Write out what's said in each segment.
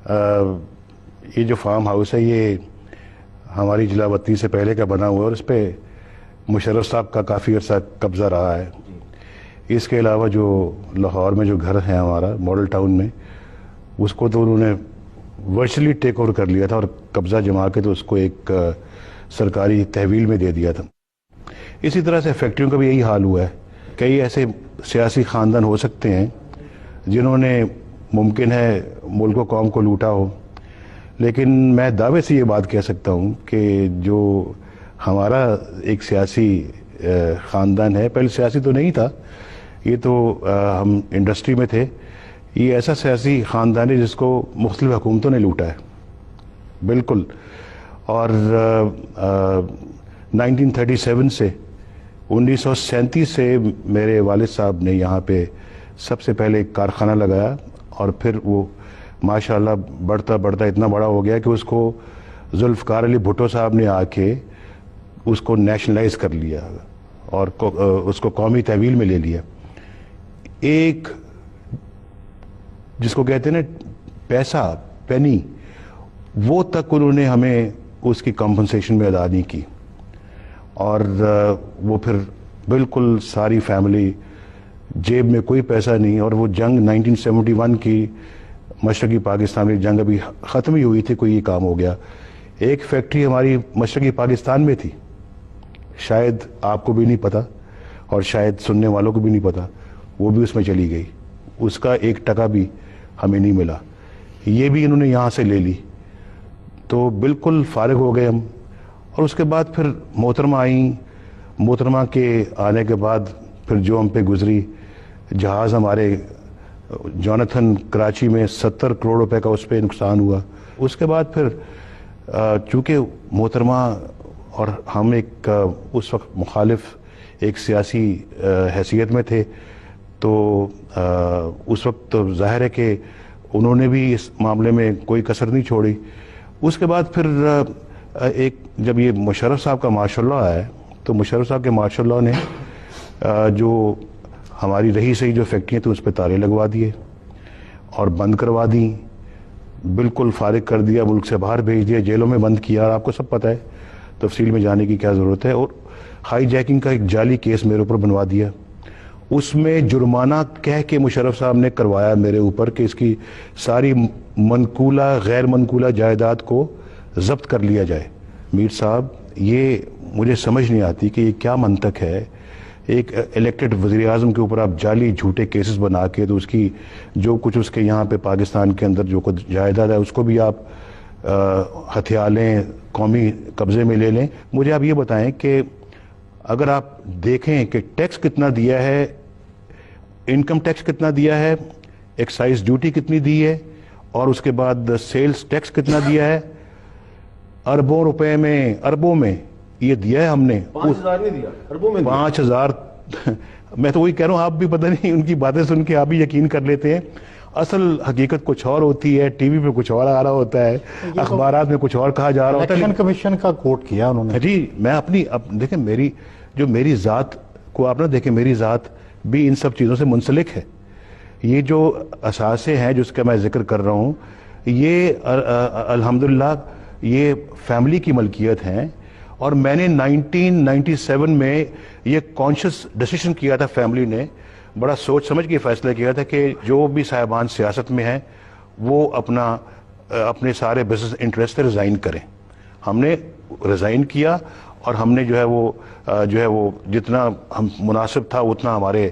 یہ جو farm house ہے یہ ہماری جلاوطنی سے پہلے کا بنا ہوا ہے اور اس پہ مشرف صاحب کا کافی عرصہ قبضہ رہا ہے. اس کے علاوہ جو لاہور میں جو گھر ہے ہمارا ماڈل ٹاؤن میں، اس کو تو انہوں نے ورچولی ٹیک اوور کر لیا تھا اور قبضہ جما کے تو اس کو ایک سرکاری تحویل میں دے دیا تھا. اسی طرح سے فیکٹریوں کا بھی یہی حال ہوا ہے. کئی ایسے سیاسی خاندان ہو سکتے ہیں جنہوں نے ممکن ہے ملک و قوم کو لوٹا ہو، لیکن میں دعوے سے یہ بات کہہ سکتا ہوں کہ جو ہمارا ایک سیاسی خاندان ہے، پہلے سیاسی تو نہیں تھا، یہ تو ہم انڈسٹری میں تھے، یہ ایسا سیاسی خاندان ہے جس کو مختلف حکومتوں نے لوٹا ہے بالکل. اور 1937 سے 1937 سے میرے والد صاحب نے یہاں پہ سب سے پہلے ایک کارخانہ لگایا اور پھر وہ ماشاءاللہ بڑھتا بڑھتا اتنا بڑا ہو گیا کہ اس کو ذوالفقار علی بھٹو صاحب نے آ کے اس کو نیشنلائز کر لیا اور اس کو قومی تحویل میں لے لیا. ایک جس کو کہتے ہیں نا پیسہ پینی، وہ تک انہوں نے ہمیں اس کی کمپنسیشن میں ادا نہیں کی. اور وہ پھر بالکل ساری فیملی جیب میں کوئی پیسہ نہیں. اور وہ جنگ 1971 کی مشرقی پاکستان میں جنگ ابھی ختم ہی ہوئی تھی، کوئی یہ کام ہو گیا. ایک فیکٹری ہماری مشرقی پاکستان میں تھی، شاید آپ کو بھی نہیں پتا اور شاید سننے والوں کو بھی نہیں پتا، وہ بھی اس میں چلی گئی. اس کا 1% بھی ہمیں نہیں ملا. یہ بھی انہوں نے یہاں سے لے لی. تو بالکل فارغ ہو گئے ہم. اور اس کے بعد پھر محترمہ آئیں. محترمہ کے آنے کے بعد پھر جو ہم پہ گزری، جہاز ہمارے جوناتھن کراچی میں 70 کروڑ روپے کا اس پہ نقصان ہوا. اس کے بعد پھر چونکہ محترمہ اور ہم ایک اس وقت مخالف ایک سیاسی حیثیت میں تھے، تو اس وقت تو ظاہر ہے کہ انہوں نے بھی اس معاملے میں کوئی کسر نہیں چھوڑی. اس کے بعد پھر ایک جب یہ مشرف صاحب کا ماشاء اللہ آیا تو مشرف صاحب کے ماشاء اللہ نے جو ہماری رہی سہی جو فیکٹریاں تھیں اس پہ تالے لگوا دیے اور بند کروا دیں، بالکل فارغ کر دیا، ملک سے باہر بھیج دیا، جیلوں میں بند کیا. اور آپ کو سب پتہ ہے، تفصیل میں جانے کی کیا ضرورت ہے. اور ہائی جیکنگ کا ایک جعلی کیس میرے اوپر بنوا دیا. اس میں جرمانہ کہہ کے مشرف صاحب نے کروایا میرے اوپر کہ اس کی ساری منقولہ غیر منقولہ جائیداد کو ضبط کر لیا جائے. میر صاحب، یہ مجھے سمجھ نہیں آتی کہ یہ کیا منطق ہے. ایک الیکٹڈ وزیر اعظم کے اوپر آپ جعلی جھوٹے کیسز بنا کے تو اس کی جو کچھ اس کے یہاں پہ پاکستان کے اندر جو کچھ جائیداد ہے اس کو بھی آپ ہتھیا لیں، قومی قبضے میں لے لیں. مجھے آپ یہ بتائیں کہ اگر آپ دیکھیں کہ ٹیکس کتنا دیا ہے، انکم ٹیکس کتنا دیا ہے، ایکسائز ڈیوٹی کتنی دی ہے، اور اس کے بعد سیلز ٹیکس کتنا دیا ہے، اربوں روپے میں، اربوں میں یہ دیا ہے ہم نے. 5,000 نہیں دیا، اربوں میں 5,000. میں تو وہی کہہ رہا ہوں، آپ بھی پتہ نہیں ان کی باتیں سن کے آپ بھی یقین کر لیتے ہیں. اصل حقیقت کچھ اور ہوتی ہے، ٹی وی پہ کچھ اور آ رہا ہوتا ہے، اخبارات میں کچھ اور کہا جا رہا ہوتا ہے. الیکشن کمیشن کا کوٹ کیا انہوں نے. جی میں اپنی دیکھیں میری ذات کو آپ نہ دیکھیں، میری ذات بھی ان سب چیزوں سے منسلک ہے. یہ جو اثاثے ہیں جس کا میں ذکر کر رہا ہوں، یہ الحمدللہ یہ فیملی کی ملکیت ہیں. اور میں نے 1997 میں یہ کانشیس ڈیسیشن کیا تھا، فیملی نے بڑا سوچ سمجھ کے فیصلہ کیا تھا کہ جو بھی صاحبان سیاست میں ہیں وہ اپنے سارے بزنس انٹرسٹ سے ریزائن کریں. ہم نے ریزائن کیا اور ہم نے جو ہے وہ جتنا ہم مناسب تھا اتنا ہمارے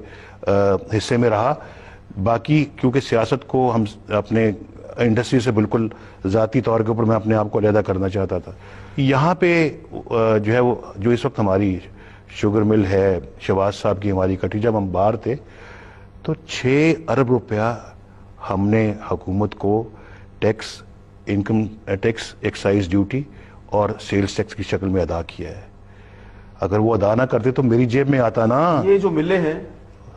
حصے میں رہا. باقی کیونکہ سیاست کو ہم اپنے انڈسٹری سے بالکل ذاتی طور کے اوپر میں اپنے آپ کو علیحدہ کرنا چاہتا تھا. یہاں پہ جو ہے وہ جو اس وقت ہماری شوگر مل ہے شہباز صاحب کی ہماری کٹی، جب ہم باہر تھے تو 6 ارب روپیہ ہم نے حکومت کو tax, income tax, excise duty اور سیلز ٹیکس کی شکل میں ادا کیا ہے. اگر وہ ادا نہ کرتے تو میری جیب میں آتا نا. یہ جو ملیں ہیں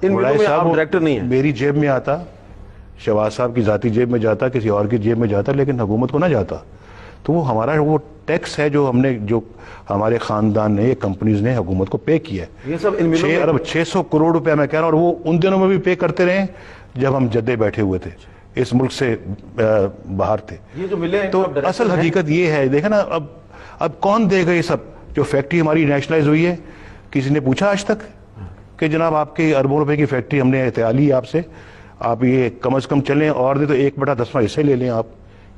ان ملوں میں آپ ڈائریکٹر نہیں ہیں. میری جیب میں آتا، شہباز صاحب کی ذاتی جیب میں جاتا، کسی اور کی جیب میں جاتا، لیکن حکومت کو نہ جاتا. تو وہ ہمارا وہ ٹیکس ہے جو ہمارے خاندان نے، یہ کمپنیز نے حکومت کو پے کیا ہے. یہ سب ان 6 ارب 600 کروڑ روپے میں کہہ رہا ہوں. اور وہ ان دنوں میں بھی پے کرتے رہے جب ہم جدے بیٹھے ہوئے تھے. اس ملک سے باہر تھے. یہ جو ملے ہیں تو اصل حقیقت یہ ہے, دیکھیں نا, اب کون دے گا یہ سب؟ جو فیکٹری ہماری نیشنلائز ہوئی ہے, کسی نے پوچھا آج تک کہ جناب آپ کی اربوں روپے کی فیکٹری ہم نے احتیاط لی آپ سے, آپ یہ کم از کم چلیں اور دے تو 1/10 حصے لے لیں آپ؟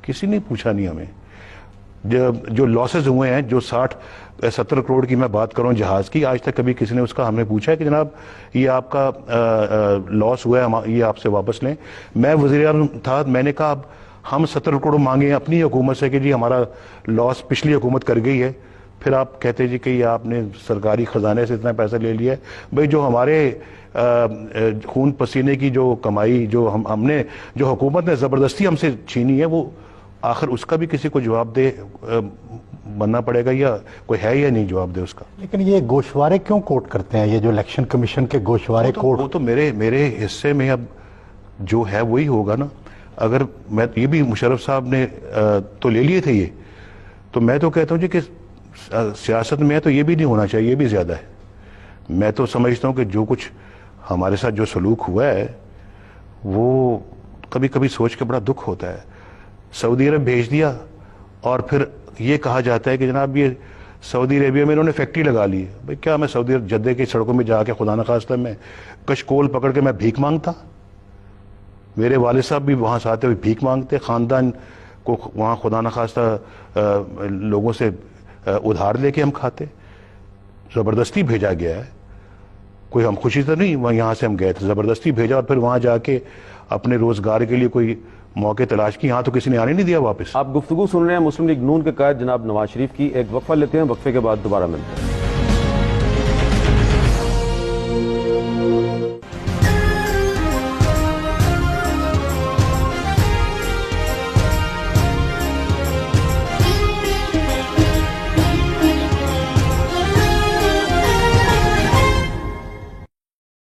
کسی نے پوچھا نہیں ہمیں. جو لاسز ہوئے ہیں, جو 60-70 کروڑ کی میں بات کروں جہاز کی, آج تک کبھی کسی نے اس کا ہم نے پوچھا ہے کہ جناب یہ آپ کا لاس ہوا ہے, یہ آپ سے واپس لیں؟ میں وزیر اعظم تھا, میں نے کہا اب ہم 70 کروڑ مانگیں اپنی حکومت سے کہ جی ہمارا لاس پچھلی حکومت کر گئی ہے, پھر آپ کہتے جی کہ یہ آپ نے سرکاری خزانے سے اتنا پیسہ لے لیا ہے. بھئی جو ہمارے خون پسینے کی جو کمائی جو ہم نے, جو حکومت نے زبردستی ہم سے چھینی ہے, وہ آخر اس کا بھی کسی کو جواب دے بننا پڑے گا, یا کوئی ہے یا نہیں جواب دے اس کا. لیکن یہ گوشوارے کیوں کوٹ کرتے ہیں, یہ جو الیکشن کمیشن کے گوشوارے کوٹ؟ وہ تو میرے حصے میں اب جو ہے وہی ہوگا نا. اگر میں یہ بھی مشرف صاحب نے تو لے لیے تھے یہ, تو میں تو کہتا ہوں جی کہ سیاست میں ہے تو یہ بھی نہیں ہونا چاہیے, یہ بھی زیادہ ہے. میں تو سمجھتا ہوں کہ جو کچھ ہمارے ساتھ جو سلوک ہوا ہے وہ کبھی کبھی سوچ کے بڑا دکھ ہوتا ہے. سعودی عرب بھیج دیا اور پھر یہ کہا جاتا ہے کہ جناب یہ سعودی عربیہ میں انہوں نے فیکٹری لگا لی. بھئی کیا میں سعودی عرب جدہ کی سڑکوں میں جا کے خدا نخواستہ میں کشکول پکڑ کے میں بھیک مانگتا؟ میرے والد صاحب بھی وہاں سے آتے ہوئے بھیک مانگتے, خاندان کو وہاں خدا نخواستہ لوگوں سے ادھار لے کے ہم کھاتے. زبردستی بھیجا گیا ہے, کوئی ہم خوشی تو نہیں وہاں یہاں سے ہم گئے تھے, زبردستی بھیجا اور پھر وہاں جا کے اپنے روزگار کے لیے کوئی موقع تلاش کی. یہاں تو کسی نے آنے نہیں دیا واپس. آپ گفتگو سن رہے ہیں مسلم لیگ نون کے قائد جناب نواز شریف کی. ایک وقفہ لیتے ہیں, وقفے کے بعد دوبارہ ملتے ہیں.